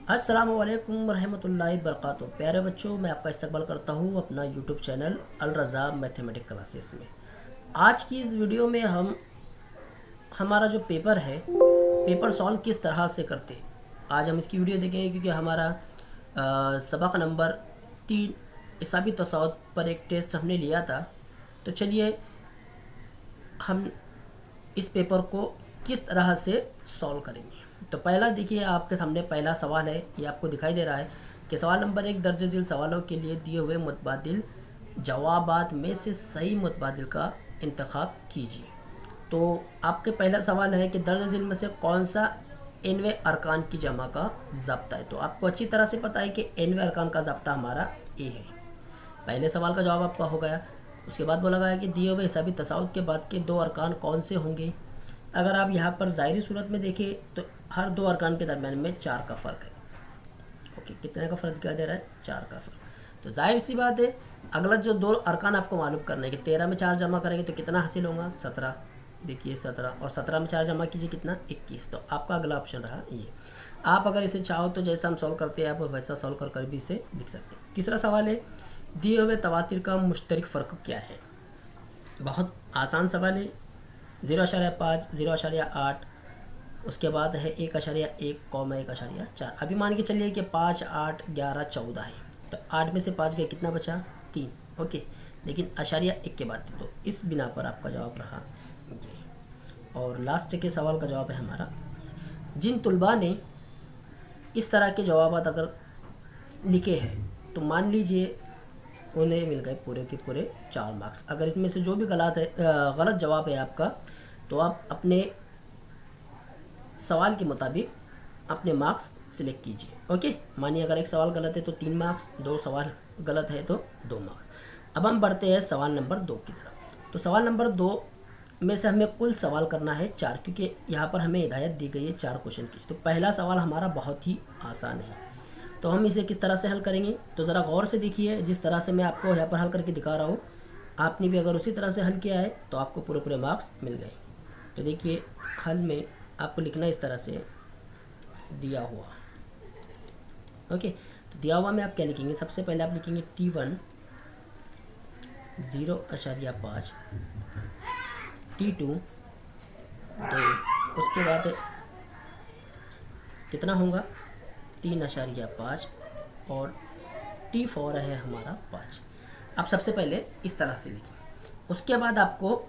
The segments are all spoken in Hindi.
अस्सलामुअलैकुम रहमतुल्लाहि बरकातुहू। प्यारे बच्चों, मैं आपका इस्तकबाल करता हूँ अपना यूट्यूब चैनल अल रज़ा मैथमेटिक क्लासेस में। आज की इस वीडियो में हम हमारा जो पेपर है, पेपर सॉल्व किस तरह से करते हैं, आज हम इसकी वीडियो देखेंगे। क्योंकि हमारा सबक नंबर 3 हिसाबी तसाउत पर एक टेस्ट हमने लिया था। तो चलिए हम इस पेपर को किस तरह से सॉल्व करेंगे। तो पहला देखिए, आपके सामने पहला सवाल है, ये आपको दिखाई दे रहा है कि सवाल नंबर 1, दर्ज झील सवालों के लिए दिए हुए मुतबादिल जवाबात में से सही मुतबादिल का इंतखाब कीजिए। तो आपके पहला सवाल है कि दर्ज झील में से कौन सा एनवे अरकान की जमा का ज़ब्ता है। तो आपको अच्छी तरह से पता है कि एनवे अरकान का ज़ब्ता हमारा ए है। पहले सवाल का जवाब आपका हो गया। उसके बाद बोला गया कि दिए हुए हिसाबी तसाउत के बाद के दो अरकान कौन से होंगे। अगर आप यहाँ पर ज़ाहिरी सूरत में देखें तो हर दो अरकान के दरमियान में 4 का फ़र्क है। ओके, कितने का फ़र्क दिखाई दे रहा है? 4 का फ़र्क। तो जाहिर सी बात है, अगला जो दो अरकान आपको मालूम करना है कि 13 में 4 जमा करेंगे तो कितना हासिल होगा? 17। देखिए 17, और 17 में 4 जमा कीजिए कितना? 21। तो आपका अगला ऑप्शन रहा ये। आप अगर इसे चाहो तो जैसा हम सॉल्व करते हैं आप वैसा सॉल्व कर कर भी इसे लिख सकते हैं। तीसरा सवाल है, दिए हुए तवातिर का मुश्तरक फ़र्क क्या है। बहुत आसान सवाल है। 0.5, 0.8, उसके बाद है 1.1, 1.4। अभी मान के चलिए कि 5, 8, 11, 14 है। तो 8 में से 5 गए, कितना बचा? 3। ओके, लेकिन अशारिया 1 के बाद, तो इस बिना पर आपका जवाब रहा ये। और लास्ट के सवाल का जवाब है हमारा, जिन तुलबा ने इस तरह के जवाब अगर लिखे हैं तो मान लीजिए उन्हें मिल गए पूरे के पूरे 4 मार्क्स। अगर इसमें से जो भी गलत जवाब है आपका, तो आप अपने सवाल के मुताबिक अपने मार्क्स सिलेक्ट कीजिए। ओके, मानिए अगर एक सवाल गलत है तो 3 मार्क्स, 2 सवाल गलत है तो 2 मार्क्स। अब हम बढ़ते हैं सवाल नंबर 2 की तरफ। तो सवाल नंबर 2 में से हमें कुल सवाल करना है 4, क्योंकि यहाँ पर हमें हिदायत दी गई है 4 क्वेश्चन की। तो पहला सवाल हमारा बहुत ही आसान है, तो हम इसे किस तरह से हल करेंगे। तो ज़रा गौर से देखिए, जिस तरह से मैं आपको यहाँ पर हल करके दिखा रहा हूँ, आपने भी अगर उसी तरह से हल किया है तो आपको पूरे पूरे मार्क्स मिल गए। तो देखिए, हल में आपको लिखना इस तरह से दिया हुआ। ओके, तो दिया हुआ में आप क्या लिखेंगे? सबसे पहले आप लिखेंगे T1 0.5, T2 2, उसके बाद कितना होगा? 3.5, और T4 है हमारा 5। अब सबसे पहले इस तरह से लिखें। उसके बाद आपको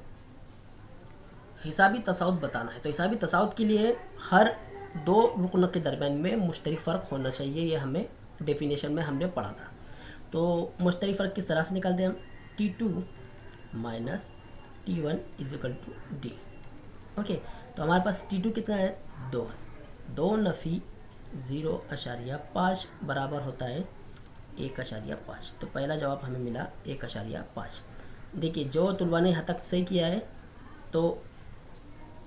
हिसाबी तसाउत बताना है। तो हिसाबी तसाउत के लिए हर दो रुकन के दरमियान में मुश्तरक फ़र्क होना चाहिए। ये हमें डेफिनेशन में हमने पढ़ा था। तो मुश्तरक फ़र्क किस तरह से निकालते हैं हम? T2 minus T1 is equal to D. Okay, तो हमारे पास T2 कितना है? 2 है। 2 नफ़ी 0.5 बराबर होता है 1.5। तो पहला जवाब हमें मिला 1.5। देखिए, जो तुलबा ने यहाँ तक सही किया है तो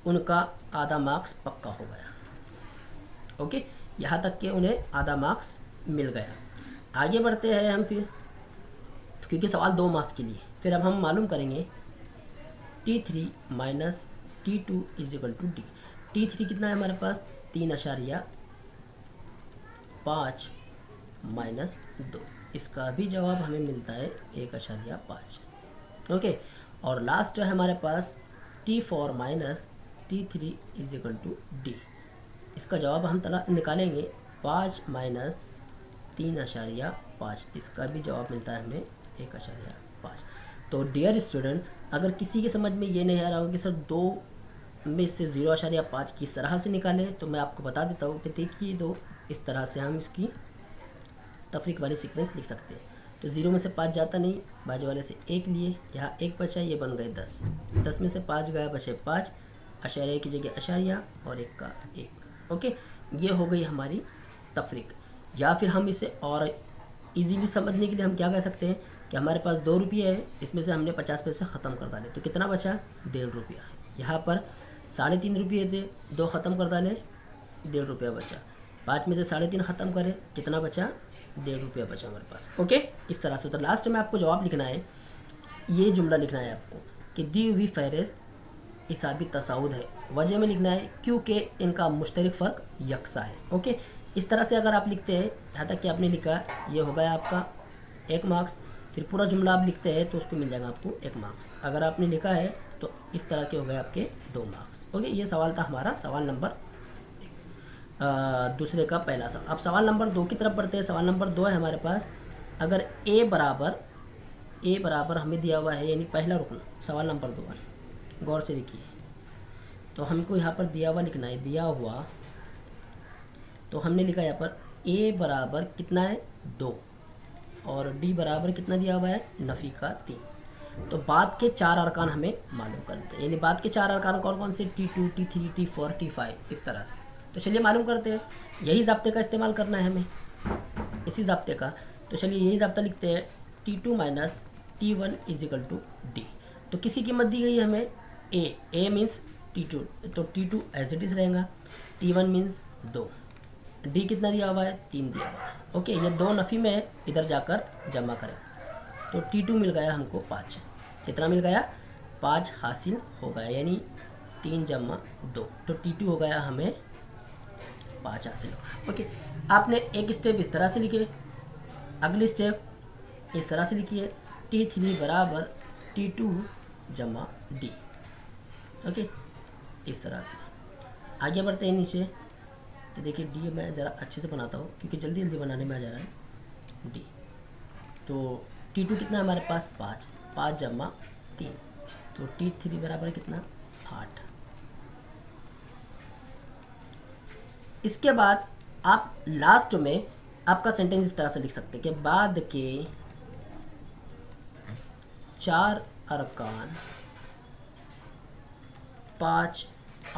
उनका आधा मार्क्स पक्का हो गया। ओके, यहाँ तक के उन्हें आधा मार्क्स मिल गया। आगे बढ़ते हैं हम फिर, क्योंकि सवाल 2 मार्क्स के लिए। फिर अब हम मालूम करेंगे T3 minus T2 is equal to D. T3 कितना है हमारे पास? 3.5 माइनस 2। इसका भी जवाब हमें मिलता है 1.5। ओके, और लास्ट है हमारे पास T4 minus T3 is equal to D. इसका जवाब हम निकालेंगे 5 माइनस 3.5। इसका भी जवाब मिलता है हमें 1.5। तो डियर स्टूडेंट, अगर किसी के समझ में ये नहीं आ रहा हो कि सर 2 में से 0.5 किस तरह से निकालें, तो मैं आपको बता देता हूँ कि देखिए, तो इस तरह से हम इसकी तफरीक वाली सीक्वेंस लिख सकते हैं। तो 0 में से 5 जाता नहीं, बाजू वाले से 1 लिए, यहाँ 1 बचा, ये बन गए 10। 10 में से 5 गया, बचे 5, अशारिया की जगह अशारिया और 1 का 1। ओके, ये हो गई हमारी तफरीक। या फिर हम इसे और इजीली समझने के लिए हम क्या कह सकते हैं कि हमारे पास 2 रुपये है, इसमें से हमने 50 पैसे ख़त्म कर डाले, तो कितना बचा? 1.5 रुपया। यहाँ पर 3.5 रुपये थे, 2 ख़त्म कर डाले, 1.5 रुपया बचा। 5 में से 3.5 ख़त्म करें, कितना बचा? 1.5 रुपया बचा हमारे पास। ओके, इस तरह से। तो लास्ट में आपको जवाब लिखना है, ये जुमला लिखना है आपको कि दी हुई फहरिस्त हिसाबी तसाउद है। वजह में लिखना है क्योंकि इनका मुश्तरक फ़र्क यकसा है। ओके, इस तरह से अगर आप लिखते हैं, यहाँ तक कि आपने लिखा, ये हो गया आपका 1 मार्क्स। फिर पूरा जुमला आप लिखते हैं तो उसको मिल जाएगा आपको 1 मार्क्स। अगर आपने लिखा है तो इस तरह के हो गए आपके 2 मार्क्स। ओके, ये सवाल था हमारा सवाल नंबर दूसरे का पहला सवाल। अब सवाल नंबर 2 की तरफ बढ़ते हैं। सवाल नंबर 2 है हमारे पास, अगर ए बराबर हमें दिया हुआ है, यानी पहला रुकन सवाल नंबर 2 है, गौर से देखिए। तो हमको यहाँ पर दिया हुआ लिखना है, दिया हुआ, तो हमने लिखा यहाँ पर ए बराबर कितना है 2 और डी बराबर कितना दिया हुआ है नफ़ी का 3। तो बाद के 4 अरकान हमें मालूम करते हैं, यानी बाद के 4 अरकान कौन कौन से, T2 T3 T4 T5 इस तरह से। तो चलिए मालूम करते हैं, यही ज़ाब्ते का इस्तेमाल करना है हमें, इसी ज़ाब्ते का। तो चलिए यही ज़ाब्ता लिखते हैं, T2 minus T1 is equal to D. तो किसी कीमत दी गई है हमें ए मीन्स T2, तो T2 एज इट इज़ रहेगा, T1 मीन्स 2, डी कितना दिया हुआ है 3 दिया हुआ है। ओके, ये 2 नफ़ी में इधर जाकर जमा करें, तो T2 मिल गया हमको 5। कितना मिल गया 5 हासिल हो गया, यानी 3 जमा 2, तो T2 हो गया हमें 5 हासिल हो गया। ओके, आपने एक स्टेप इस तरह से लिखे, अगली स्टेप इस तरह से लिखिए, T3 बराबर T2 जमा डी। ओके, इस तरह से आगे बढ़ते हैं नीचे। तो देखिए डी मैं ज़रा अच्छे से बनाता हूँ क्योंकि जल्दी जल्दी बनाने में आ जा रहा है डी। तो T2 कितना है हमारे पास 5 जमा 3, तो T3 बराबर कितना 8। इसके बाद आप लास्ट में आपका सेंटेंस इस तरह से लिख सकते हैं कि बाद के 4 अरकान 5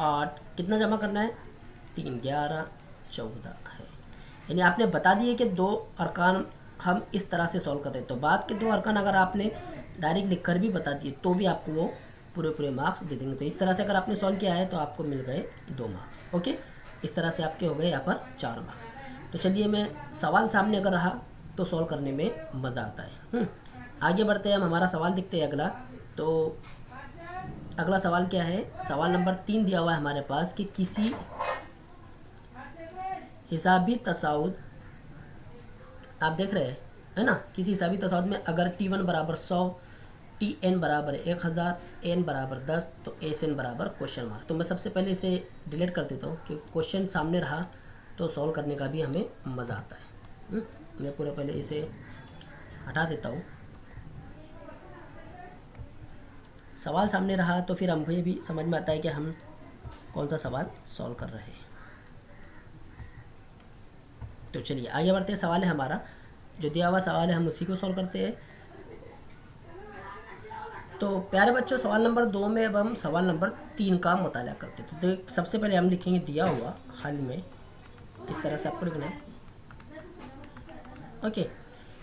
8 कितना जमा करना है 3 11 14 है, यानी आपने बता दिए कि 2 अरकान हम इस तरह से सॉल्व कर रहे हैं। तो बाद के 2 अरकान अगर आपने डायरेक्ट लिख कर भी बता दिए तो भी आपको वो पूरे मार्क्स दे देंगे। तो इस तरह से अगर आपने सॉल्व किया है तो आपको मिल गए 2 मार्क्स। ओके, इस तरह से आपके हो गए यहाँ पर 4 मार्क्स। तो चलिए मैं सवाल सामने अगर रहा तो सॉल्व करने में मज़ा आता है। आगे बढ़ते हैं, हम हमारा सवाल देखते हैं अगला। तो अगला सवाल क्या है, सवाल नंबर 3 दिया हुआ है हमारे पास कि किसी हिसाबी तसाउद, आप देख रहे हैं है ना, किसी हिसाबी तसाउद में अगर T1 बराबर 100, Tn बराबर 1000, n बराबर 10, तो Sn बराबर क्वेश्चन मार्क। तो मैं सबसे पहले इसे डिलीट कर देता हूँ क्योंकि क्वेश्चन सामने रहा तो सॉल्व करने का भी हमें मज़ा आता है। मैं पूरा पहले इसे हटा देता हूँ, सवाल सामने रहा तो फिर हमको ये भी समझ में आता है कि हम कौन सा सवाल सॉल्व कर रहे हैं। तो चलिए आगे बढ़ते हैं। सवाल है हमारा जो दिया हुआ सवाल है, हम उसी को सॉल्व करते हैं। तो प्यारे बच्चों, सवाल नंबर 2 में अब हम सवाल नंबर 3 का मुताला करते हैं। तो सबसे पहले हम लिखेंगे दिया हुआ हल में, इस तरह से आपको लिखना है। ओके,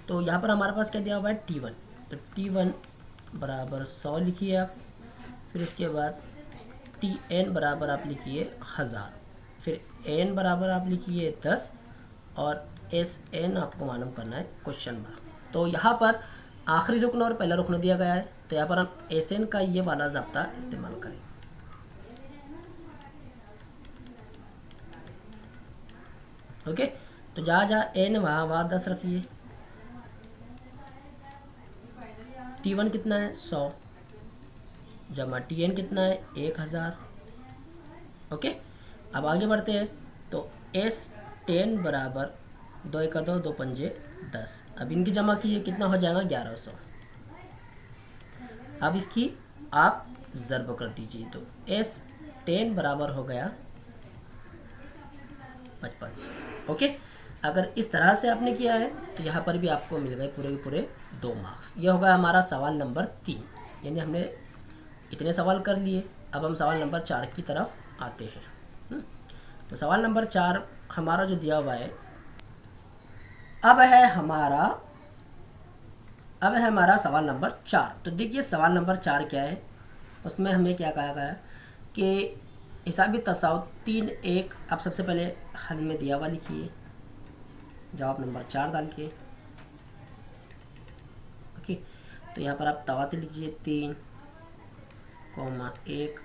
तो यहाँ पर हमारे पास क्या दिया हुआ है T1, तो T1 बराबर 100 लिखिए आप। फिर उसके बाद Tn बराबर आप लिखिए 1000, फिर n बराबर आप लिखिए 10 और Sn आपको मालूम करना है क्वेश्चन मार्क। तो यहाँ पर आखिरी रुकन और पहला रुकन दिया गया है, तो यहाँ पर हम Sn का ये वाला ज़ाब्ता इस्तेमाल करें। ओके, तो जहाँ जहाँ n वहाँ 10 रखिए। T1 कितना है 100 जमा Tn कितना है 1000। ओके, अब आगे बढ़ते हैं। तो S10 बराबर 2 1 2 2 5 10, अब इनकी जमा कीजिए कितना हो जाएगा 1100। अब इसकी आप ज़र्ब कर दीजिए, तो S10 बराबर हो गया 5500। ओके, अगर इस तरह से आपने किया है तो यहाँ पर भी आपको मिल गए पूरे के पूरे 2 मार्क्स। ये होगा हमारा सवाल नंबर 3, यानी हमने इतने सवाल कर लिए। अब हम सवाल नंबर 4 की तरफ आते हैं। तो सवाल नंबर 4 हमारा जो दिया हुआ है, अब है हमारा सवाल नंबर 4। तो देखिए सवाल नंबर 4 क्या है, उसमें हमें क्या कहा गया कि हिसाबी तसाउद 3 1, आप सबसे पहले हल में दिया हुआ लिखिए, जवाब नंबर 4 डाल के। ओके, तो यहाँ पर आप तवाते लिखिए 3, 1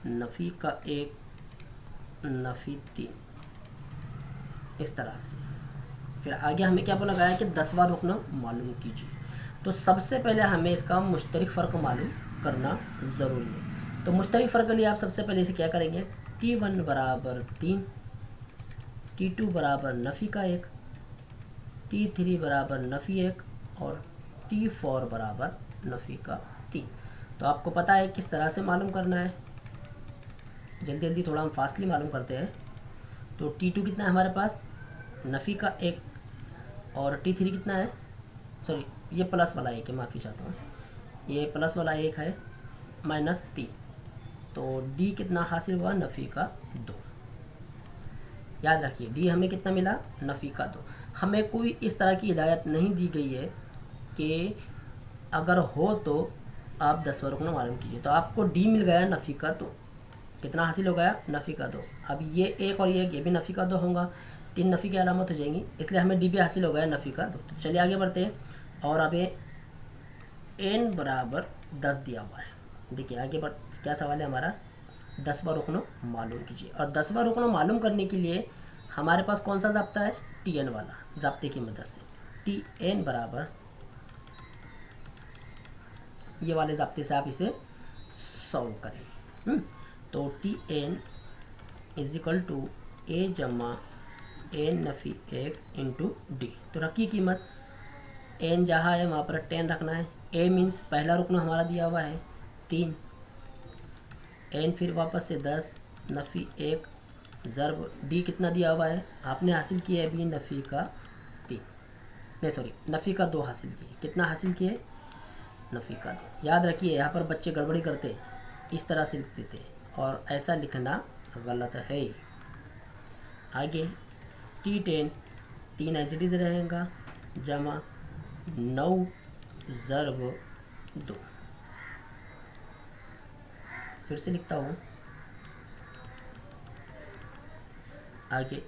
नफ़ी का 1 नफ़ी 3। इस तरह से। फिर आगे हमें क्या बोला गया है कि 10वां रुकन मालूम कीजिए। तो सबसे पहले हमें इसका मुश्तरक फ़र्क मालूम करना ज़रूरी है। तो मुश्तरक फ़र्क के लिए आप सबसे पहले इसे क्या करेंगे, T1 बराबर 3, T2 बराबर नफ़ी का 1, T3 बराबर नफ़ी 1 और T4 बराबर नफ़ी का 3। तो आपको पता है किस तरह से मालूम करना है। जल्दी जल्दी थोड़ा हम फास्टली मालूम करते हैं। तो T2 कितना है हमारे पास, नफ़ी का 1, और T3 कितना है, सॉरी ये प्लस वाला 1 है, माफ़ी चाहता हूँ, ये प्लस वाला 1 है माइनस 3। तो D कितना हासिल हुआ, नफ़ी का 2। याद रखिए D हमें कितना मिला, नफ़ी का 2। हमें कोई इस तरह की हिदायत नहीं दी गई है कि अगर हो तो आप 10वां रुकन मालूम कीजिए। तो आपको D मिल गया नफ़ी का 2, कितना हासिल हो गया, नफ़ी का 2। अब ये 1 और ये भी नफ़ी का 2 होगा, 3 नफ़ी की अलामत हो जाएंगी, इसलिए हमें D भी हासिल हो गया नफ़ी का 2। तो चलिए आगे बढ़ते हैं। और अब n बराबर 10 दिया हुआ है। देखिए आगे बढ़ क्या सवाल है हमारा, 10वां रुकन मालूम कीजिए। और 10वां रुकन मालूम करने के लिए हमारे पास कौन सा ज़ाब्ता है, Tn वाला ज़ाब्ते की मदद से। Tn बराबर ये वाले ज़ाब्ते से आप इसे सॉल्व करेंगे। तो Tn is equal to a जमा n नफ़ी 1 इंटू डी। तो रखी कीमत, n जहाँ है वहाँ पर 10 रखना है। a मीन्स पहला रुकन हमारा दिया हुआ है 3, n फिर वापस से 10 नफ़ी 1 ज़रब d कितना दिया हुआ है, आपने हासिल किया है अभी नफ़ी का 3, नहीं सॉरी नफ़ी का 2 हासिल किए। कितना हासिल किए, नफ़ी का 2। याद रखिए यहाँ पर बच्चे गड़बड़ी करते, इस तरह से लिखते थे और ऐसा लिखना गलत है। आगे T10 3 एज इट इज़ रहेगा जमा 9 ज़रब 2। फिर से लिखता हूँ, आगे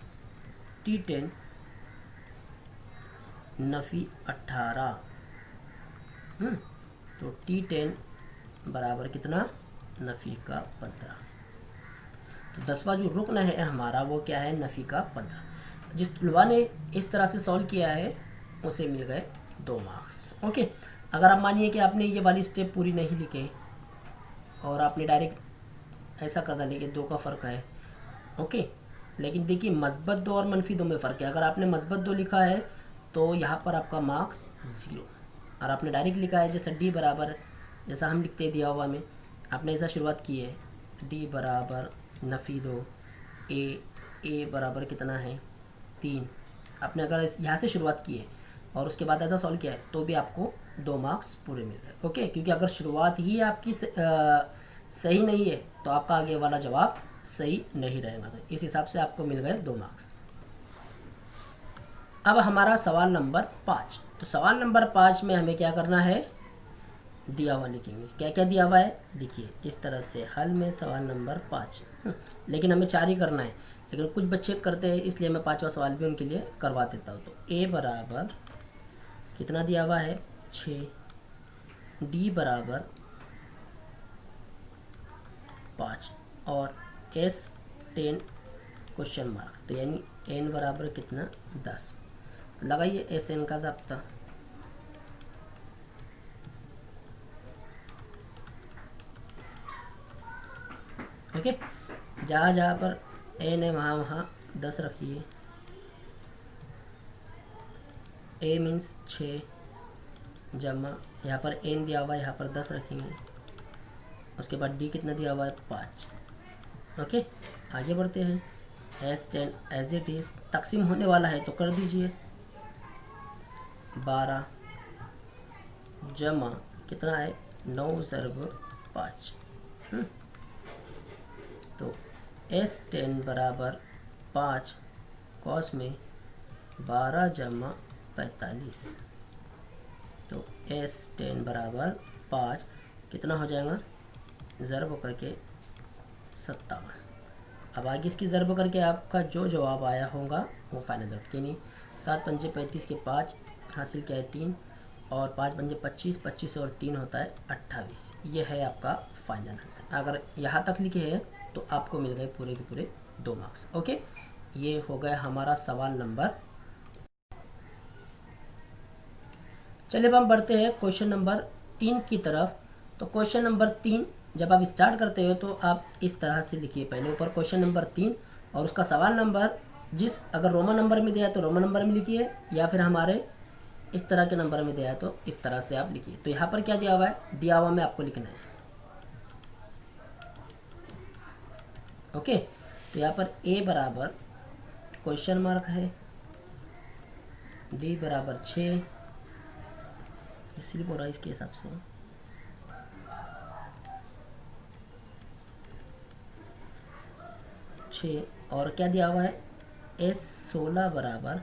T10 नफ़ी 18, तो T10 बराबर कितना, नफ़ी का 15। तो 10वां जो रुकन है हमारा वो क्या है, नफ़ी का 15। जिस तलबा ने इस तरह से सॉल्व किया है उसे मिल गए 2 मार्क्स। ओके, अगर आप मानिए कि आपने ये वाली स्टेप पूरी नहीं लिखे और आपने डायरेक्ट ऐसा कर डाले कि 2 का फ़र्क है, ओके, लेकिन देखिए मस्बत 2 और मनफी 2 में फ़र्क है। अगर आपने मस्बत 2 लिखा है तो यहाँ पर आपका मार्क्स 0, और आपने डायरेक्ट लिखा है जैसा D बराबर, जैसा हम लिखते दिया हुआ में, आपने ऐसा शुरुआत की है D बराबर नफ़ी 2, a बराबर कितना है 3। आपने अगर यहाँ से शुरुआत की है और उसके बाद ऐसा सॉल्व किया है तो भी आपको 2 मार्क्स पूरे मिल गए। ओके, क्योंकि अगर शुरुआत ही आपकी सही नहीं है तो आपका आगे वाला जवाब सही नहीं रहेगा। तो इस हिसाब से आपको मिल गए 2 मार्क्स। अब हमारा सवाल नंबर 5। तो सवाल नंबर 5 में हमें क्या करना है, दिया हुआ लिखेंगे। क्या क्या दिया हुआ है, देखिए इस तरह से हल में सवाल नंबर 5, लेकिन हमें 4 ही करना है, लेकिन कुछ बच्चे करते हैं इसलिए मैं 5वां सवाल भी उनके लिए करवा देता हूँ। तो a बराबर कितना दिया हुआ है 6, d बराबर 5 और s 10 क्वेश्चन मार्क, तो यानी n बराबर कितना 10। तो लगाइए एस एन का ज़ाब्ता। ओके, जहाँ जहाँ पर n है वहाँ वहाँ 10 रखिए। a मीन्स 6 जमा यहाँ पर n दिया हुआ है, यहाँ पर 10 रखेंगे। उसके बाद d कितना दिया हुआ है 5। ओके, आगे बढ़ते हैं। S10 एज इट इज़ तकसीम होने वाला है तो कर दीजिए 12 जमा कितना है 9 ज़रब 5। तो S10 बराबर 5 कॉस में 12 जमा 45। तो S10 बराबर 5 कितना हो जाएगा, ज़रब करके 57। अब आगे इसकी ज़रब करके आपका जो जवाब आया होगा वो फाइनल आउट, यानी 7 पंजे 35 के 5 हासिल किया है 3, और 5 पंजे 25, 25 और 3 होता है 28। ये है आपका फाइनल आंसर। अगर यहाँ तक लिखे हैं तो आपको मिल गए पूरे के पूरे 2 मार्क्स। ओके, ये हो गया हमारा सवाल नंबर। चलिए अब हम बढ़ते हैं क्वेश्चन नंबर 3 की तरफ। तो क्वेश्चन नंबर 3 जब आप स्टार्ट करते हो तो आप इस तरह से लिखिए, पहले ऊपर क्वेश्चन नंबर 3 और उसका सवाल नंबर, जिस अगर रोमन नंबर में दिया है तो रोमन नंबर में लिखिए, या फिर हमारे इस तरह के नंबर में दिया है तो इस तरह से आप लिखिए। तो यहाँ पर क्या दिया हुआ है, दिया हुआ में आपको लिखना है। ओके, तो यहाँ पर ए बराबर क्वेश्चन मार्क है, डी बराबर 6, इसलिए बोल रहा है इसके हिसाब से 6, और क्या दिया हुआ है, एस 16 बराबर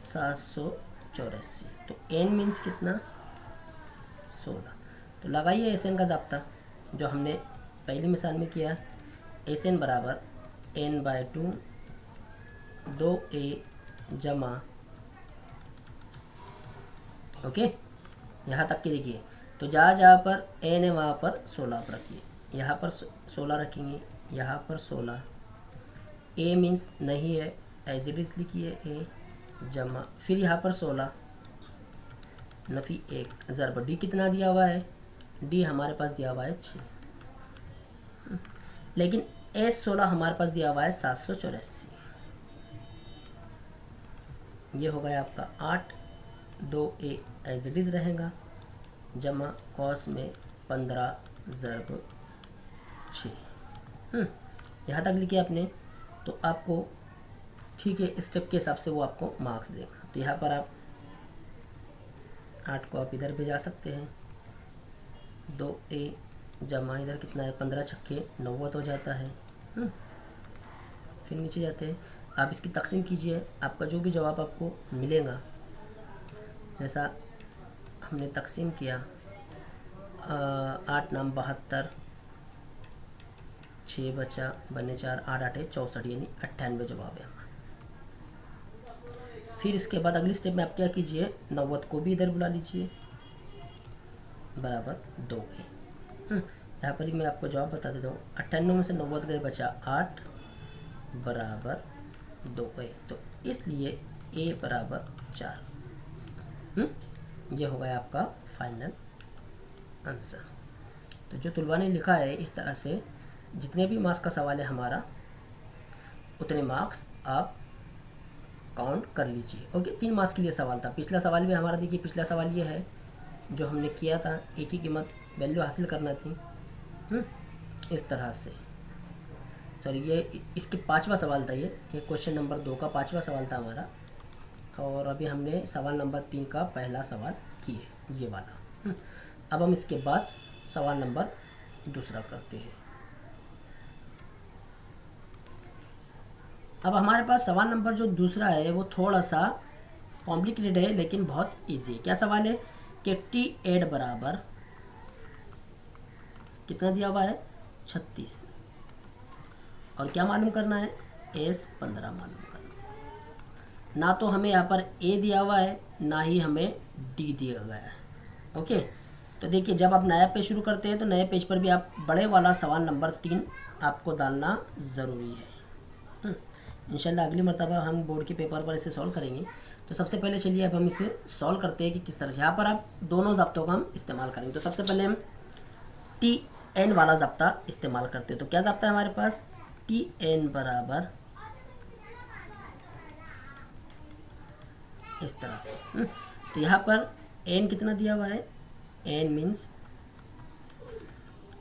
784। तो एन मीन्स कितना, 16। तो लगाइए एस एन का ज़ाब्ता जो हमने पहली मिसाल में किया। एस एन बराबर n/2 2a जमा, ओके, यहाँ तक की देखिए। तो जहाँ जहाँ पर n है वहाँ पर 16 आप रखिए, यहाँ पर 16 रखेंगे, यहाँ पर 16। a मीन्स नहीं है, एज इट इज़ लिखिए a जमा, फिर यहाँ पर 16 नफ़ी 1 ज़रब डी कितना दिया हुआ है, डी हमारे पास दिया हुआ है 6, लेकिन एस 16 हमारे पास दिया हुआ है 784। ये हो गया आपका 8, 2a एज इट इज़ रहेगा जमा कॉस में 15 ज़रब 6। यहाँ तक लिखिए आपने। तो आपको ठीक है, स्टेप के हिसाब से वो आपको मार्क्स देगा। तो यहाँ पर आप 8 को आप इधर भेजा सकते हैं, 2a जमा इधर कितना है 15 छक्के 90 हो जाता है। फिर नीचे जाते हैं, आप इसकी तकसीम कीजिए, आपका जो भी जवाब आपको मिलेगा, जैसा हमने तकसीम किया 8 नाम 72, 6 बचा बने 4, 8 8 64, यानी 98 जवाब है हमारा। फिर इसके बाद अगली स्टेप में आप क्या कीजिए, 90 को भी इधर बुला लीजिए बराबर 2a। यहाँ पर ही मैं आपको जवाब बता देता हूँ, 98 में से 90 गए, बचा 8 बराबर 2a। तो इसलिए a बराबर 4। ये हो गया आपका फाइनल आंसर। तो जो तुलबा ने लिखा है इस तरह से, जितने भी मार्क्स का सवाल है हमारा, उतने मार्क्स आप काउंट कर लीजिए। ओके, 3 मार्क्स के लिए सवाल था। पिछला सवाल भी हमारा देखिए, पिछला सवाल ये है जो हमने किया था, एक ही कीमत वैल्यू हासिल करना थी इस तरह से। सॉरी, ये इसके 5वां सवाल था, ये क्वेश्चन नंबर 2 का 5वां सवाल था हमारा, और अभी हमने सवाल नंबर 3 का पहला सवाल किए, ये वाला। अब हम इसके बाद सवाल नंबर दूसरा करते हैं। अब हमारे पास सवाल नंबर जो दूसरा है वो थोड़ा सा कॉम्प्लिकेटेड है, लेकिन बहुत इजी है। क्या सवाल है कि T8 बराबर कितना दिया हुआ है, 36, और क्या मालूम करना है, S15 मालूम करना। ना तो हमें यहाँ पर A दिया हुआ है, ना ही हमें D दिया गया है। ओके, तो देखिए, जब आप नया पेज शुरू करते हैं तो नए पेज पर भी आप बड़े वाला सवाल नंबर 3 आपको डालना ज़रूरी है। इंशाल्लाह अगली मरतबा हम बोर्ड के पेपर पर इसे सॉल्व करेंगे। तो सबसे पहले चलिए अब हम इसे सॉल्व करते हैं कि किस तरह से। यहाँ पर आप दोनों ज़ब्तों का हम इस्तेमाल करेंगे। तो सबसे पहले हम TN वाला ज़ब्ता इस्तेमाल करते हैं। तो क्या ज़ब्ता है हमारे पास, TN बराबर इस तरह से। तो यहाँ पर N कितना दिया हुआ है, N मीन्स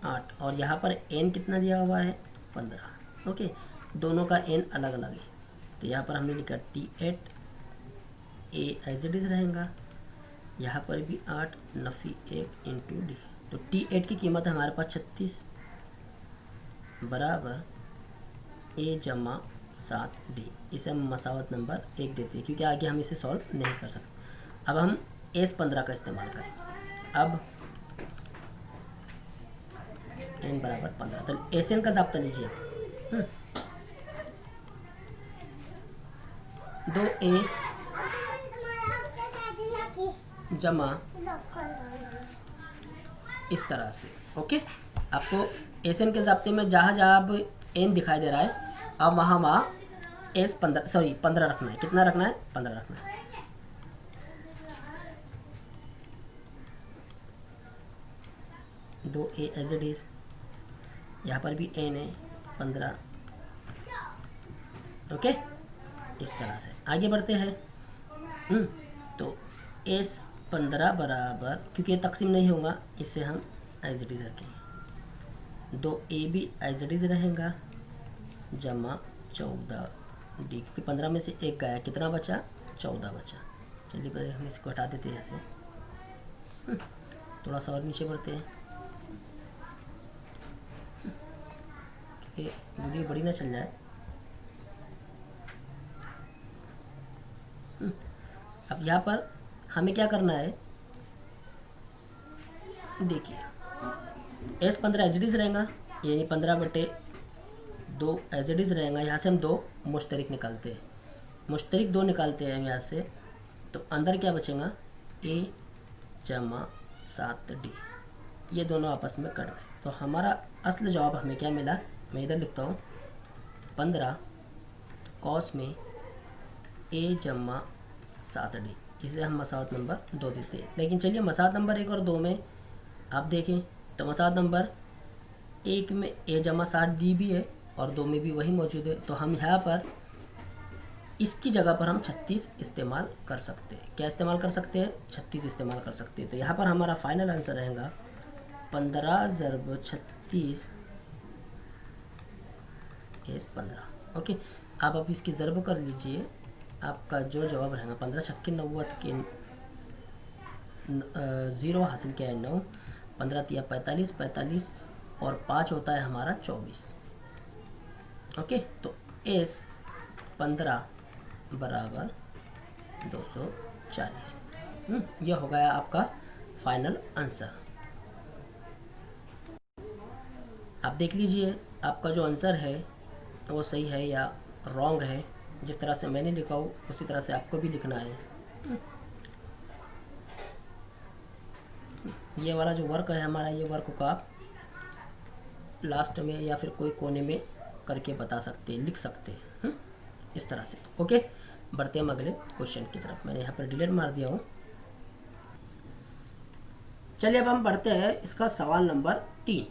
8, और यहाँ पर N कितना दिया हुआ है, 15। ओके, दोनों का N अलग अलग है। तो यहाँ पर हमने लिखा T8, A as it is रहेगा, यहाँ पर भी 8 नफ़ी 1 इंटू D। तो T8 की कीमत है हमारे पास 36 बराबर A जमा 7D। इसे हम मसावत नंबर 1 देते हैं, क्योंकि आगे हम इसे सॉल्व नहीं कर सकते। अब हम S15 का इस्तेमाल करें। अब N बराबर 15, तो SN का ज़ाब्ता लीजिए, 2A जमा इस तरह से। ओके, आपको SN के ज़ाब्ते में जहाँ जहाँ अब N दिखाई दे रहा है, अब वहाँ एस 15, सॉरी 15 रखना है। कितना रखना है? 15 रखना है। दो ए एज इट इज, यहाँ पर भी एन है 15। ओके, इस तरह से आगे बढ़ते हैं। तो एस 15 बराबर, क्योंकि ये तकसीम नहीं होगा, इसे हम एज इट इज़ रखेंगे। दो ए भी एज इट इज़ रहेगा जमा 14 डी, क्योंकि 15 में से एक गया, कितना बचा? 14 बचा। चलिए पहले हम इसको हटा देते हैं ऐसे। थोड़ा सा और नीचे बढ़ते हैं, क्योंकि वीडियो बड़ी ना चल जाए। अब यहाँ पर हमें क्या करना है, देखिए एस 15 एज इट इज़ रहेगा, यानी 15/2 एज इट इज़ रहेगा। यहाँ से हम 2 मुश्तरिक निकालते हैं, मुश्तरिक 2 निकालते हैं हम यहाँ से, तो अंदर क्या बचेगा? ए जमा 7D, ये दोनों आपस में कट गए। तो हमारा असल जवाब हमें क्या मिला? मैं इधर लिखता हूँ 15 कॉस में ए जमा 7D, इसे हम मसावत नंबर 2 देते हैं। लेकिन चलिए मसावत नंबर 1 और 2 में आप देखें तो मसावत नंबर 1 में ए जमा 7D भी है और 2 में भी वही मौजूद है। तो हम यहाँ पर इसकी जगह पर हम 36 इस्तेमाल कर सकते हैं। क्या इस्तेमाल कर सकते हैं? 36 इस्तेमाल कर सकते हैं। तो यहाँ पर हमारा फाइनल आंसर रहेगा 15 ज़रब 36 एस 15। ओके, आप अब इसकी ज़रब कर लीजिए, आपका जो जवाब रहेगा 15 छक्के 90 के 0 हासिल किया है 9, 15 तिया 45, 45 और 5 होता है हमारा 24। ओके, तो एस 15 बराबर 240। यह हो गया आपका फाइनल आंसर। आप देख लीजिए आपका जो आंसर है वो सही है या रॉन्ग है। जिस तरह से मैंने लिखा हो उसी तरह से आपको भी लिखना है। ये वाला जो वर्क है हमारा, ये वर्क को आप लास्ट में या फिर कोई कोने में करके बता सकते हैं, लिख सकते हैं इस तरह से। ओके, बढ़ते हैं अगले क्वेश्चन की तरफ। मैंने यहाँ पर डिलीट मार दिया हूँ। चलिए अब हम बढ़ते हैं इसका सवाल नंबर 3।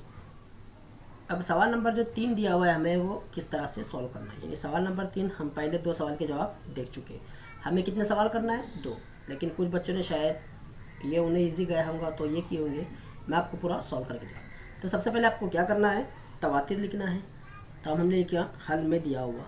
अब सवाल नंबर जो 3 दिया हुआ है हमें वो किस तरह से सॉल्व करना है। यानी सवाल नंबर 3 हम पहले 2 सवाल के जवाब देख चुके हैं। हमें कितने सवाल करना है? 2। लेकिन कुछ बच्चों ने शायद ये उन्हें इजी गया होगा तो ये किए होंगे। मैं आपको पूरा सॉल्व करके दिखाऊँ। तो सबसे पहले आपको क्या करना है? तवातिर लिखना है। तो हमने ये किया, हल में दिया हुआ।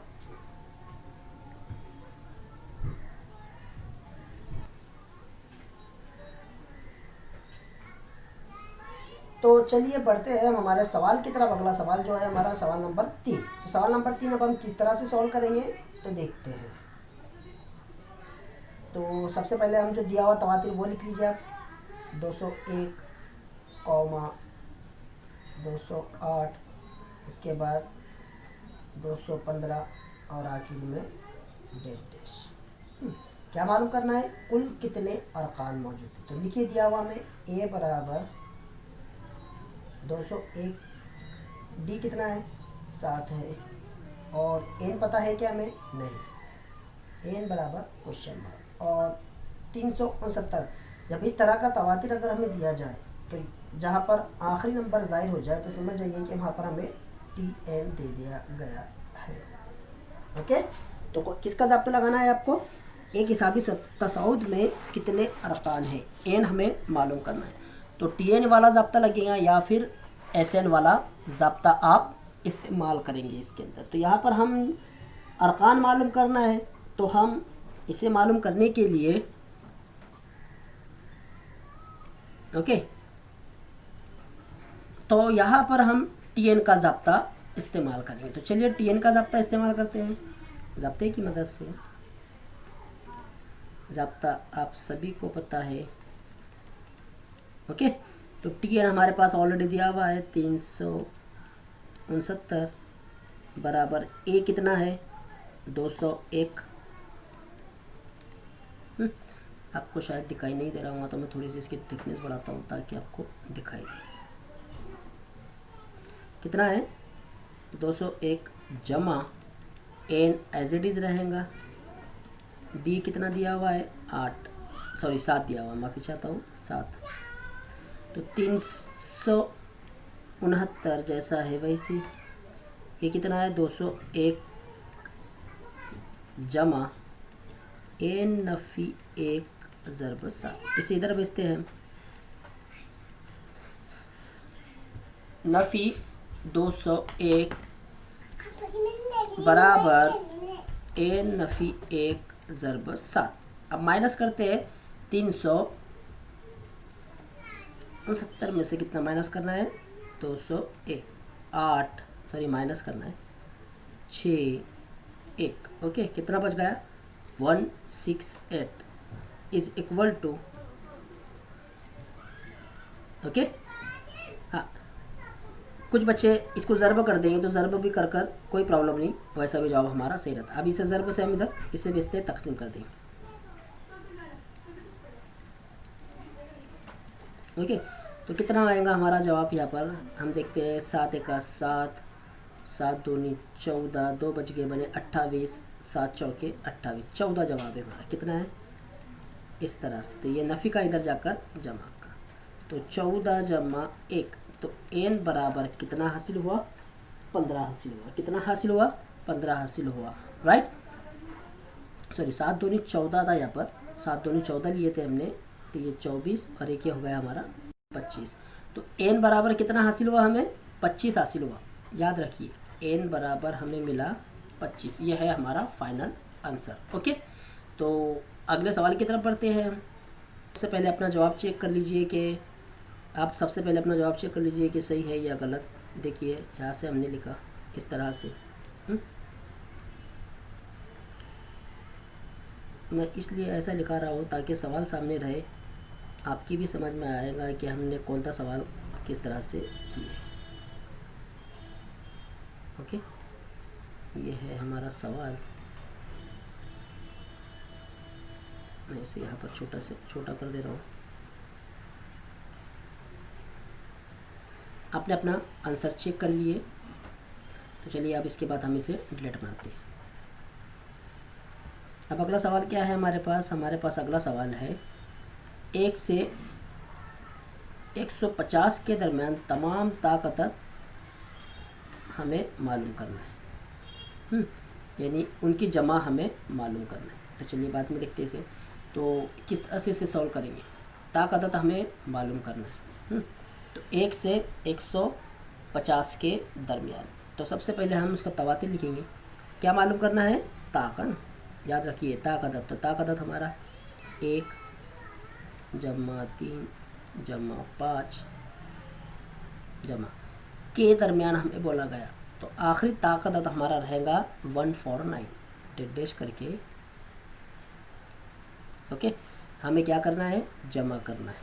तो चलिए बढ़ते हैं हम हमारे सवाल की तरफ। अगला सवाल जो है हमारा सवाल नंबर 3। तो सवाल नंबर 3 अब हम किस तरह से सॉल्व करेंगे तो देखते हैं। तो सबसे पहले हम जो दिया हुआ तवातिर वो लिख लीजिए आप। 201, 208, इसके बाद 215 और आखिर में डेश। क्या मालूम करना है? कुल कितने अरकान मौजूद है। तो लिखिए दिया हुआ हमें ए बराबर 201, डी कितना है? 7 है, और एन पता है क्या हमें? नहीं। एन बराबर क्वेश्चन मार्क और 369। जब इस तरह का तवातिर अगर हमें दिया जाए तो जहाँ पर आखिरी नंबर ज़ाहिर हो जाए तो समझ जाइए कि वहाँ पर हमें TN दे दिया गया है। ओके, तो किसका ज़ाब्ता लगाना है आपको? एक हिसाबी तसाउद में कितने अरकान हैं, एन हमें मालूम करना है। तो TN वाला ज़ाब्ता लगेगा या फिर SN वाला ज़ाब्ता आप इस्तेमाल करेंगे इसके अंदर। तो यहाँ पर हम अरकान मालूम करना है, तो हम इसे मालूम करने के लिए ओके, तो यहाँ पर हम TN का ज़ाब्ता इस्तेमाल करेंगे। तो चलिए TN का ज़ाब्ता इस्तेमाल करते हैं। ज़ाब्ते की मदद से, ज़ाब्ता आप सभी को पता है। ओके, तो TN हमारे पास ऑलरेडी दिया हुआ है 369 बराबर ए कितना है? 201। आपको शायद दिखाई नहीं दे रहा होगा तो मैं थोड़ी सी इसकी थिकनेस बढ़ाता हूँ ताकि आपको दिखाई दे। कितना है? 201 जमा एन एज इट इज़ रहेगा। डी कितना दिया हुआ है 7 दिया हुआ, माफ़ी चाहता हूँ 7। तो 369 जैसा है वैसी ये कितना है 201 जमा एन नफ़ी 1 ज़रब 7। इसे इधर भेजते हैं। नफ़ी 201 बराबर एन नफ़ी 1 ज़रब 7। अब माइनस करते हैं 369 में से कितना माइनस करना है 201 8 सॉरी माइनस करना है 6 1। ओके कितना बच गया 168 इज इक्वल टू ओके। हाँ कुछ बच्चे इसको ज़रब कर देंगे तो ज़रब भी कर कोई प्रॉब्लम नहीं, वैसा भी जवाब हमारा सही रहता। अब इसे ज़रब से हम इधर इसे बेचते तकसीम कर देंगे। ओके तो कितना आएगा हमारा जवाब यहाँ पर हम देखते हैं 7 एका 7 7 दूनी 14 2 बच गए बने 28 7 चौके 28 14 जवाब है हमारा। कितना है इस तरह से। तो ये नफ़ी का इधर जाकर जमा का तो 14 जमा 1 तो एन बराबर कितना हासिल हुआ 15 हासिल हुआ। कितना हासिल हुआ 15 हासिल हुआ राइट। सॉरी 7 दूनी 14 था यहाँ पर 7 दूनी 14 लिए थे हमने तो ये 24 और एक ये हो गया हमारा 25। तो एन बराबर कितना हासिल हुआ हमें 25 हासिल हुआ। याद रखिए एन बराबर हमें मिला 25। ये है हमारा फाइनल आंसर। ओके तो अगले सवाल की तरफ बढ़ते हैं। सबसे पहले अपना जवाब चेक कर लीजिए कि आप सबसे पहले अपना जवाब चेक कर लीजिए कि सही है या गलत। देखिए यहाँ से हमने लिखा इस तरह से मैं इसलिए ऐसा लिखा रहा हूँ ताकि सवाल सामने रहे, आपकी भी समझ में आएगा कि हमने कौन सा सवाल किस तरह से किए। ओके ये है हमारा सवाल। मैं इसे यहाँ पर छोटा कर दे रहा हूँ। आपने अपना आंसर चेक कर लिए तो चलिए अब इसके बाद हम इसे डिलीट मारते हैं। अब अगला सवाल क्या है हमारे पास अगला सवाल है 1 से 150 के दरमियान तमाम ताकत हमें मालूम करना है। यानी उनकी जमा हमें मालूम करना है। तो चलिए बाद में देखते हैं इसे तो किस तरह से इसे सॉल्व करेंगे। ताकत हमें मालूम करना है तो 1 से 150 के दरमियान। तो सबसे पहले हम उसका तवातिर लिखेंगे। क्या मालूम करना है ताकत। याद रखिए ताकत तो ताकत हमारा 1 जमा 3 जमा 5 जमा के दरमियान हमें बोला गया तो आखिरी ताकत हमारा रहेगा 149 डैश करके। ओके हमें क्या करना है जमा करना है।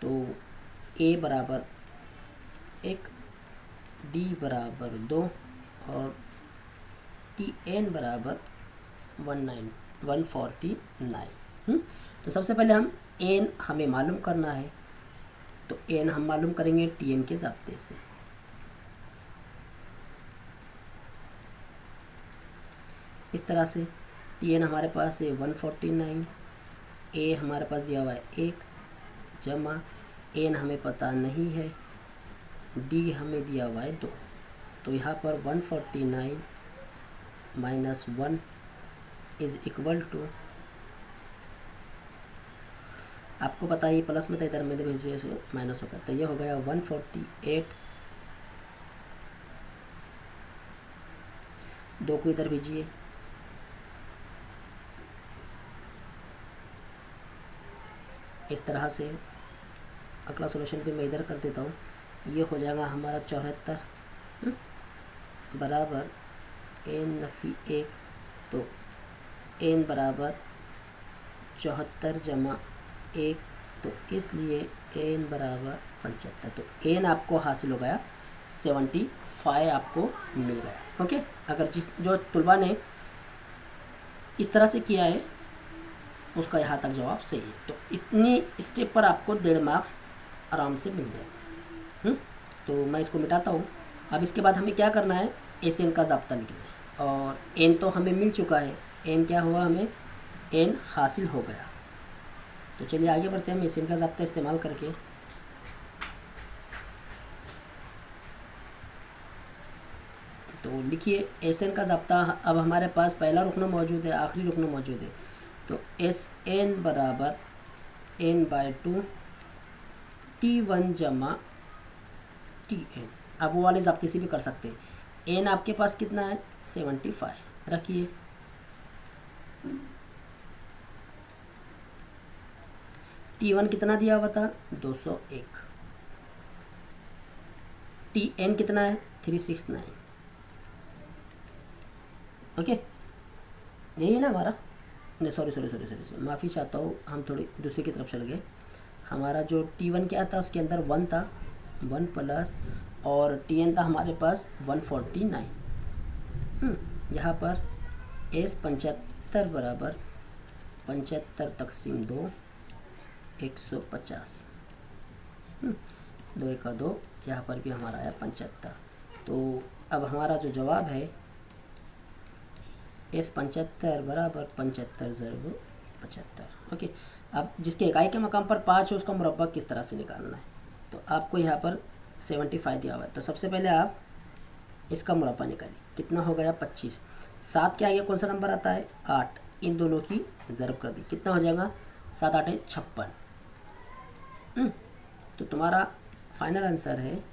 तो ए बराबर 1 डी बराबर 2 और टी एन बराबर 149। तो सबसे पहले हम एन हमें मालूम करना है तो एन हम मालूम करेंगे टी एन के ज़ाब्ते से। इस तरह से टी एन हमारे पास है 149 ए हमारे पास दिया हुआ है 1 जमा एन हमें पता नहीं है डी हमें दिया हुआ है 2। तो यहाँ पर 149 माइनस 1 इज इक्वल टू आपको पता है प्लस में था इधर मेरे भेजिए से माइनस होगा तो ये हो गया 148 2 को इधर भेजिए इस तरह से। अगला सॉल्यूशन भी मैं इधर कर देता हूँ। ये हो जाएगा हमारा 74 बराबर एन नफ़ी 1 तो एन बराबर 74 जमा 1 तो इसलिए एन बराबर 75। तो एन आपको हासिल हो गया 75 आपको मिल गया। ओके अगर जो तुलबा ने इस तरह से किया है उसका यहाँ तक जवाब सही है। तो इतनी स्टेप पर आपको 1.5 मार्क्स आराम से मिल गए। तो मैं इसको मिटाता हूँ। अब इसके बाद हमें क्या करना है एशियन का ज़ाब्ता लिखना है। और n तो हमें मिल चुका है, n क्या हुआ, हमें n हासिल हो गया। तो चलिए आगे बढ़ते हैं मेसन का ज़ाब्ता इस्तेमाल करके। तो लिखिए एस एन का ज़ाब्ता, अब हमारे पास पहला रुकना मौजूद है, आखिरी रुकना मौजूद है। तो एस एन बराबर N by two T one जमा टी एन। अब वो वाले ज़ाब्ते से भी कर सकते हैं। एन आपके पास कितना है, 75 रखिए। टी वन कितना दिया हुआ था, 201। टी एन कितना है, 369। ओके, यही है ना हमारा, नहीं सॉरी, माफ़ी चाहता हूँ, हम थोड़ी दूसरी की तरफ चल गए। हमारा जो T1 क्या था, उसके अंदर 1 था, 1 प्लस, और TN था हमारे पास 149। यहाँ पर एस 75 बराबर 75 तकसीम 2, 150। 2 1 2, यहाँ पर भी हमारा आया 75। तो अब हमारा जो जवाब है एस 75 बराबर 75 ज़रब 75। ओके, अब जिसके इकाई के मकाम पर 5 है उसका मुरब्बा किस तरह से निकालना है। तो आपको यहाँ पर 75 दिया हुआ है, तो सबसे पहले आप इसका मुरब्बा निकालिए। कितना हो गया, 25। 7 के आगे कौन सा नंबर आता है, 8। इन दोनों की ज़रब कर दी, कितना हो जाएगा, 7 8 56। तो तुम्हारा फाइनल आंसर है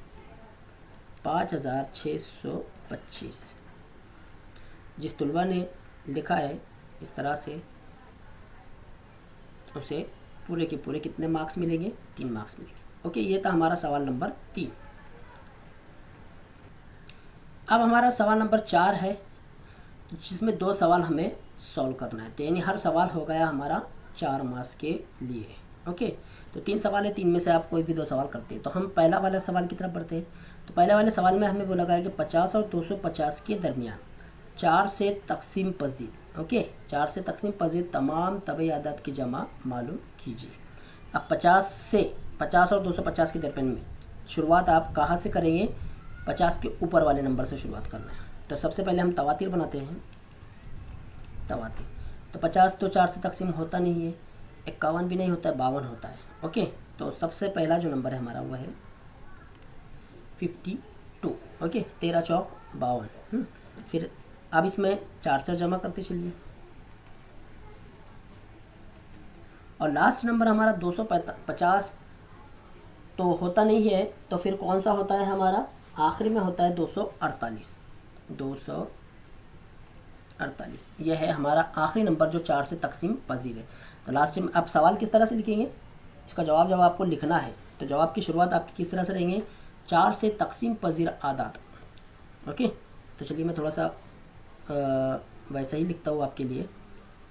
5625। जिस तुलबा ने लिखा है इस तरह से, उसे पूरे के पूरे कितने मार्क्स मिलेंगे, 3 मार्क्स मिलेंगे। ओके, ये था हमारा सवाल नंबर 3। अब हमारा सवाल नंबर 4 है, जिसमें 2 सवाल हमें सॉल्व करना है। तो यानी हर सवाल हो गया हमारा 4 मार्क्स के लिए। ओके, तो 3 सवाल है, 3 में से आप कोई भी 2 सवाल करते हैं। तो हम पहला वाला सवाल की तरफ बढ़ते हैं। तो पहले वाले सवाल में हमें बोला गया कि 50 और 250 के दरमियान 4 से तकसीम पजीर, ओके, 4 से तकसीम पजीर तमाम तबई आदाद की जमा मालूम कीजिए। अब 50 और 250 के दरमियान में शुरुआत आप कहाँ से करेंगे, 50 के ऊपर वाले नंबर से शुरुआत करना है। तो सबसे पहले हम तवातिर बनाते हैं। तवातिर, तो 50 तो 4 से तकसीम होता नहीं है, 51 भी नहीं होता है, 52 होता है। ओके, तो सबसे पहला जो नंबर है हमारा वह है 52। ओके, 13 चौक 52। फिर अब इसमें 4 जमा करते चलिए, और लास्ट नंबर हमारा 250 तो होता नहीं है, तो फिर कौन सा होता है हमारा, आखिरी में होता है 248। 248 यह है हमारा आखिरी नंबर जो 4 से तकसीम पजीर है। तो लास्ट में आप सवाल किस तरह से लिखेंगे, इसका जवाब जब आपको लिखना है तो जवाब की शुरुआत आपकी किस तरह से रहेंगे, 4 से तकसीम पजीर आदाद। ओके, तो चलिए मैं थोड़ा सा वैसा ही लिखता हूँ आपके लिए।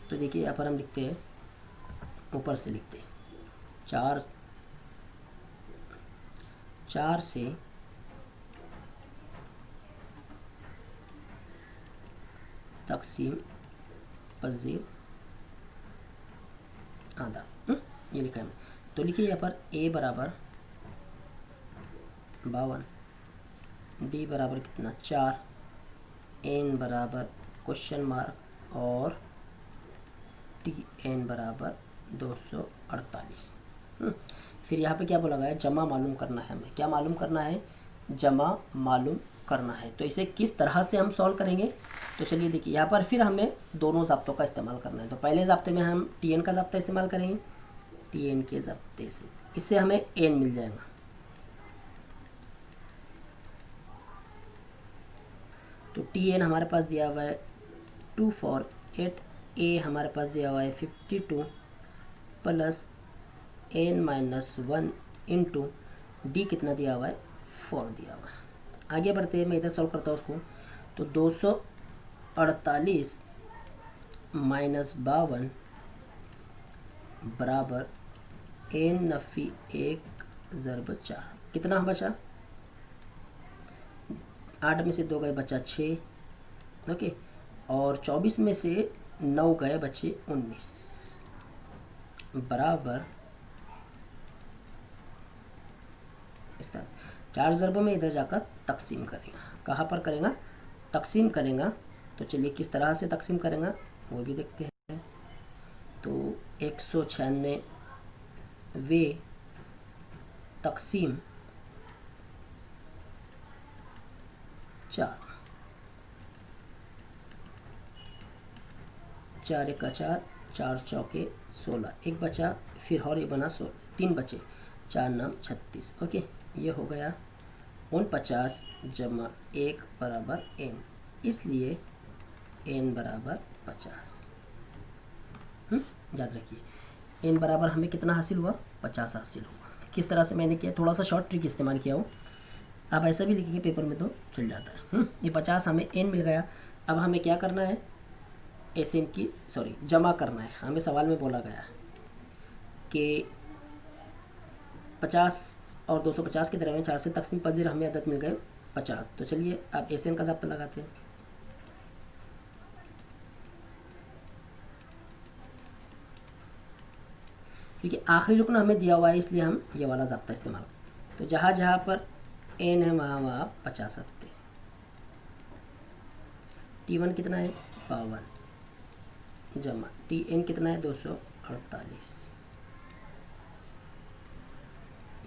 तो देखिए यहाँ पर हम लिखते हैं, ऊपर से लिखते हैं 4 से तकसीम पजीर आधा, ये लिखा है। तो लिखिए यहाँ पर ए बराबर 52, बी बराबर कितना 4, एन बराबर क्वेश्चन मार्क, और टी एन बराबर 248। फिर यहाँ पे क्या बोला गया है, जमा मालूम करना है। हमें क्या मालूम करना है, जमा मालूम करना है। तो इसे किस तरह से हम सॉल्व करेंगे, तो चलिए देखिए यहाँ पर फिर हमें दोनों ज़ाब्तों का इस्तेमाल करना है। तो पहले ज़ाब्ते में हम टी एन का ज़ाब्ता इस्तेमाल करेंगे, टी एन के ज़ाब्ते से, इससे हमें एन मिल जाएगा। तो टी एन हमारे पास दिया हुआ है 248, ए हमारे पास दिया हुआ है 52 प्लस n-1 इंटू डी कितना दिया हुआ है, 4 दिया हुआ है। आगे बढ़ते हैं, मैं इधर सॉल्व करता हूँ उसको। तो 248 माइनस 52 बराबर n-1 ज़रब 4, कितना बचा, 8 में से 2 गए बचा 6। ओके, और 24 में से 9 गए बचे 19 बराबर, इस तरह 4 ज़रबों में इधर जाकर तकसीम करेगा। कहाँ पर करेगा, तकसीम करेगा तो चलिए किस तरह से तकसीम करेंगे वो भी देखते हैं। तो 196 तकसीम 4, 4 1 4, 4 चौके 16, एक बचा, फिर और ये बना 16, 3 बचे, 4 नाम 36। ओके, ये हो गया 49 जमा 1 बराबर n, इसलिए n बराबर 50। याद रखिए n बराबर हमें कितना हासिल हुआ, 50 हासिल हुआ। किस तरह से मैंने किया, थोड़ा सा शॉर्ट ट्रिक इस्तेमाल किया हो, आप ऐसा भी लिखेंगे पेपर में तो चल जाता है। ये 50 हमें n मिल गया। अब हमें क्या करना है, एस एन की जमा करना है। हमें सवाल में बोला गया कि 50 और 250 के दरमियान 4 से तकसीम पजीर हमें अदद मिल गए 50। तो चलिए अब एस एन का ज़ाब्ता लगाते हैं। क्योंकि आखिरी रुकन हमें दिया हुआ है इसलिए हम ये वाला ज़ाब्ता इस्तेमाल। तो जहाँ जहाँ पर एन है वहाँ वहाँ 50 रखते हैं। T1 कितना है 52 जमा Tn कितना है 248।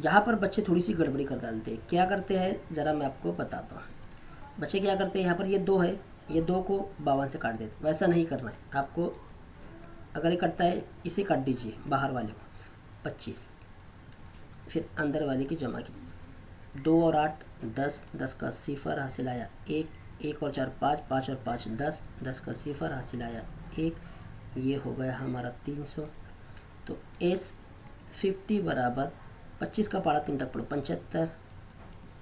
यहाँ पर बच्चे थोड़ी सी गड़बड़ी कर डालते हैं। क्या करते हैं ज़रा मैं आपको बताता हूँ। बच्चे क्या करते हैं, यहाँ पर ये 2 है, ये 2 को 52 से काट देते। वैसा नहीं करना है आपको। अगर ये कटता है इसे काट दीजिए, बाहर वाले को 25, फिर अंदर वाले की जमा की 2 और 8 10, 10 का सिफर हासिल आया 1, 1 और 4 5, 5 और 5 10, 10 का सिफर हासिल आया 1, ये हो गया हमारा 300। तो S50 बराबर 25 का पारा 3 तक पढ़ो 75,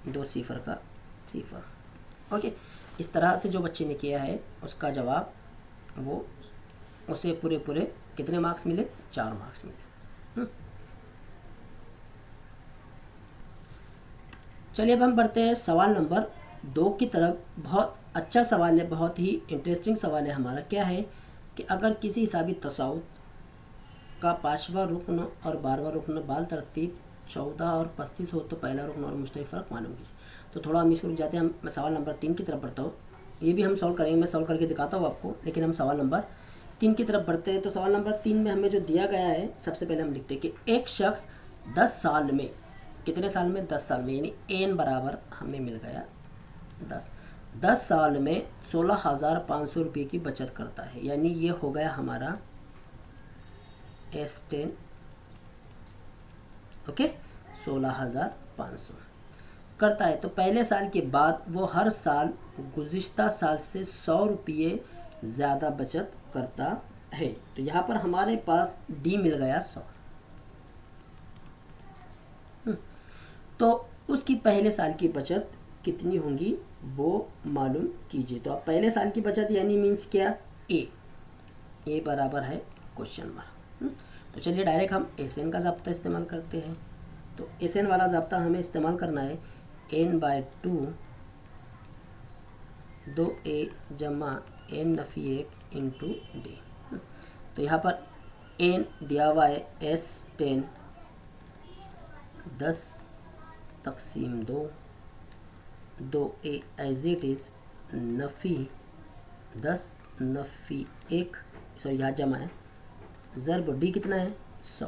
2 सिफर का सिफर। ओके, इस तरह से जो बच्चे ने किया है उसका जवाब वो उसे पूरे कितने मार्क्स मिले, 4 मार्क्स मिले। चलिए अब हम बढ़ते हैं सवाल नंबर 2 की तरफ। बहुत अच्छा सवाल है, बहुत ही इंटरेस्टिंग सवाल है हमारा। क्या है कि अगर किसी हिसाबी तसाउद का 5वां रुकन और 12वां रुकन बाल तरतीब 14 और 35 हो तो पहला रुकन और मुश्तरक फ़र्क मालूम कीजिए। तो थोड़ा हम इसको रुक जाते हैं। मैं सवाल नंबर 3 की तरफ बढ़ता हूँ। ये भी हम सॉल्व करेंगे, मैं सॉल्व करके दिखाता हूँ आपको, लेकिन हम सवाल नंबर 3 की तरफ बढ़ते हैं। तो सवाल नंबर 3 में हमें जो दिया गया है, सबसे पहले हम लिखते हैं कि एक शख्स 10 साल में, कितने साल में, 10 साल में, यानी n बराबर हमें मिल गया 10 साल में 16,500 रुपये की बचत करता है। यानी ये हो गया हमारा S10। ओके, 16,500 करता है। तो पहले साल के बाद वो हर साल गुज़िश्ता साल से 100 रुपये ज़्यादा बचत करता है। तो यहाँ पर हमारे पास D मिल गया 100। तो उसकी पहले साल की बचत कितनी होंगी वो मालूम कीजिए। तो अब पहले साल की बचत यानी मीन्स क्या, ए बराबर है क्वेश्चन मार्क। तो चलिए डायरेक्ट हम SN का ज़ाब्ता इस्तेमाल करते हैं। तो SN वाला ज़ाब्ता हमें इस्तेमाल करना है n/2 2a जमा n नफ़ी 1 इंटू D। तो यहाँ पर n दिया हुआ है S10 10 तकसीम 2, 2a एज इट इज़ नफ़ी 10 नफ़ी 1, सॉरी यहाँ जमा है, ज़रब D कितना है 100।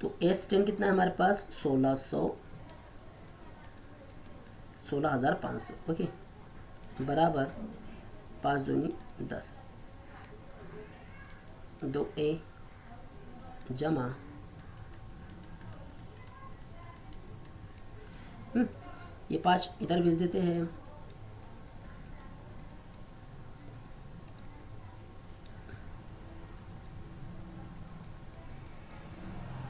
तो S10 कितना है हमारे पास 16,500। ओके, बराबर 5 दूनी 10, 2a जमा ये 5 इधर भेज देते हैं।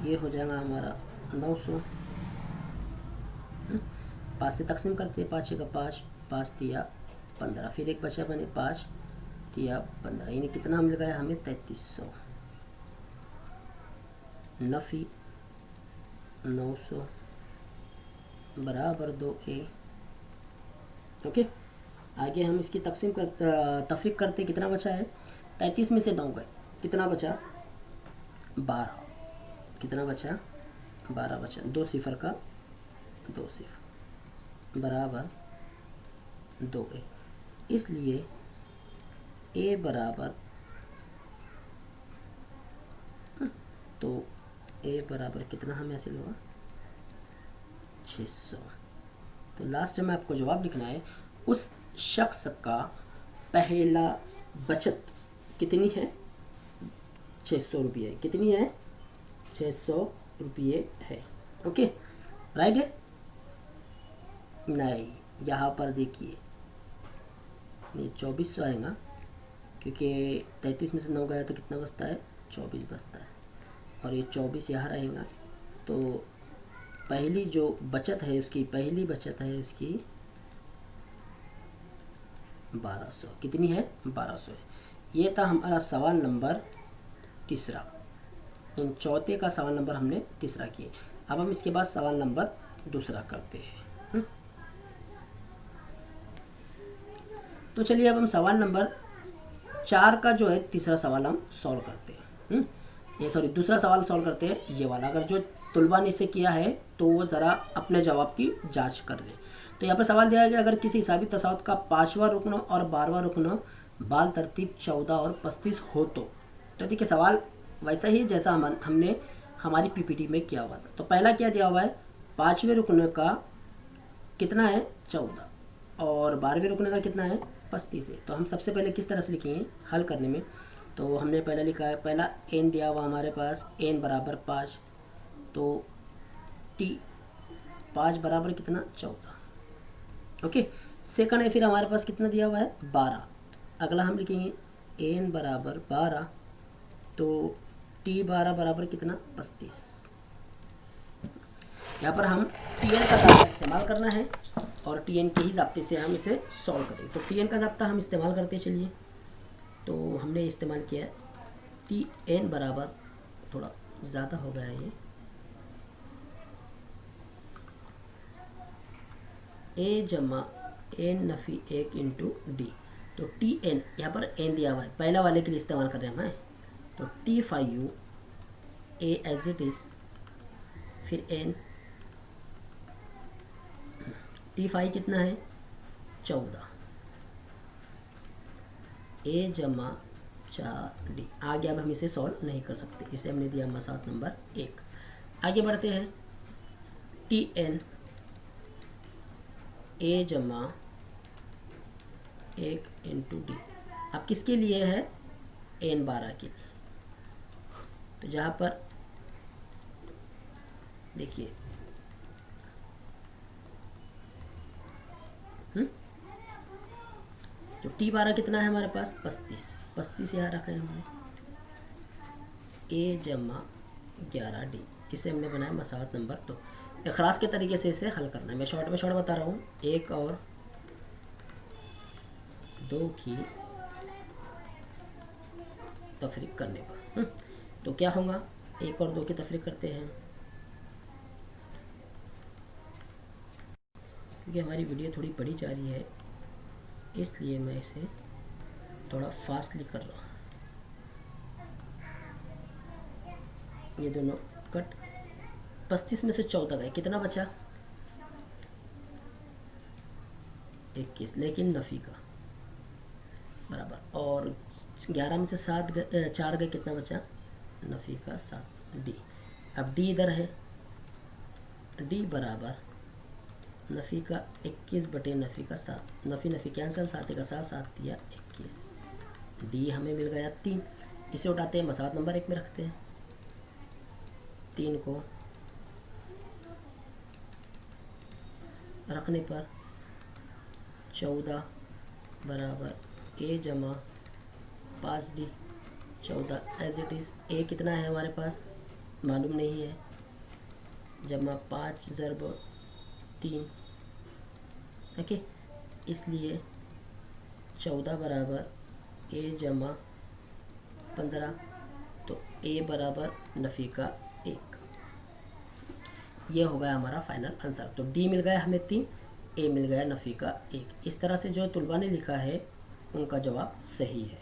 ये हो जाएगा हमारा 900। 5 से तकसीम करते हैं, 5 का 5, 5 तिया 15, फिर एक बचा बने 5 तिया 15, यानी कितना मिल गया हमें 3300 नफ़ी 900 बराबर 2a। ओके, आगे हम इसकी तकसीम कर तफरीक करते, कितना बचा है 33 में से 9 गए, कितना बचा 12, कितना बचा 12 बचा, 2 सिफर का 2 सिफर बराबर 2a। इसलिए ए बराबर, तो ए बराबर कितना हमें हासिल हुआ, 600। तो लास्ट में आपको जवाब लिखना है उस शख्स का पहला बचत कितनी है, 600 रुपये। कितनी है, 600 रुपये है। ओके, राइट है। नहीं, यहाँ पर देखिए ये 2400 आएगा, क्योंकि 33 में से 9 गया तो कितना बचता है, 24 बचता है, और ये 24 यहाँ रहेगा। तो पहली जो बचत है उसकी, पहली बचत है इसकी 1200। कितनी है, 1200 है। ये था हमारा सवाल नंबर तीसरा। इन चौथे का सवाल नंबर हमने तीसरा किए। अब हम इसके बाद सवाल नंबर दूसरा करते हैं। तो चलिए अब हम सवाल नंबर 4 का जो है तीसरा सवाल हम सॉल्व करते हैं। ये सॉरी दूसरा सवाल सॉल्व करते हैं, ये वाला। अगर जो तुलबा ने इसे किया है तो वो ज़रा अपने जवाब की जांच कर ले। तो यहाँ पर सवाल दिया गया, अगर किसी हिसाबी तसाउत का 5वां रुकन और 12वां रुकन बाल तरतीब 14 और 35 हो तो देखिए सवाल वैसा ही जैसा हमने हमारी पीपीटी में किया हुआ था। तो पहला क्या दिया हुआ है, 5वें रुकन का कितना है, 14, और 12वें रुकन का कितना है, 35 है। तो हम सबसे पहले किस तरह से लिखेंगे हल करने में, तो हमने पहले लिखा है, पहला एन दिया हुआ हमारे पास, एन बराबर 5, तो टी 5 बराबर कितना, 14। ओके, सेकंड है फिर हमारे पास कितना दिया हुआ है, 12। अगला हम लिखेंगे एन बराबर 12, तो टी 12 बराबर कितना, 35। यहाँ पर हम टी एन का ज़ाब्ता इस्तेमाल करना है और टी एन के ही ज़ाब्ते से हम इसे सॉल्व करेंगे। तो टी एन का ज़ाब्ता हम इस्तेमाल करते चलिए। तो हमने इस्तेमाल किया है टी एन बराबर, थोड़ा ज़्यादा हो गया है ये, ए जमा एन नफ़ी 1 इंटू डी। तो टी एन यहाँ पर एन दिया हुआ है, पहला वाले के लिए इस्तेमाल कर रहे हैं हम। तो T 5 A as it is, फिर एन, टी 5 कितना है, 14, ए जमा 4 डी। आगे अब हम इसे सॉल्व नहीं कर सकते, इसे हमने दिया मसात नंबर 1। आगे बढ़ते हैं, टी एन ए जमा 1 इंटू डी। अब किसके लिए है, एन 12 के लिए। तो जहाँ पर देखिए तो टी 12 कितना है हमारे पास, 35 यहाँ रखा है हमने, ए जमा 11 डी। इसे हमने बनाया मसावत नंबर 2। इखराज के तरीके से इसे हल करना है। मैं शॉर्ट में शॉर्ट बता रहा हूँ, 1 और 2 की तफरीक करने पर तो क्या होगा, 1 और 2 की तफरीक करते हैं, क्योंकि हमारी वीडियो थोड़ी बड़ी जा रही है इसलिए मैं इसे थोड़ा फास्टली कर रहा हूँ। ये दोनों कट, 35 में से 14 गए, कितना बचा, 21, लेकिन नफ़ी का बराबर, और 11 में से 4 गए, कितना बचा, नफ़ी का 7 डी। अब डी इधर है, डी बराबर नफ़ी का 21 बटे नफ़ी का 7, नफ़ी कैंसल, 7 का 7, 7 दिया 21, डी हमें मिल गया 3। इसे उठाते हैं, मसावत नंबर 1 में रखते हैं, 3 को रखने पर 14 बराबर ए जमा 5 डी, 14 एज इट इज़। ए कितना है हमारे पास मालूम नहीं है, जमा 5 ज़रब 3, ओके, इसलिए 14 बराबर ए जमा 15, तो ए बराबर नफ़ी का 1। ये हो गया हमारा फाइनल आंसर। तो डी मिल गया हमें 3, ए मिल गया नफ़ी का 1। इस तरह से जो तुलबा ने लिखा है उनका जवाब सही है।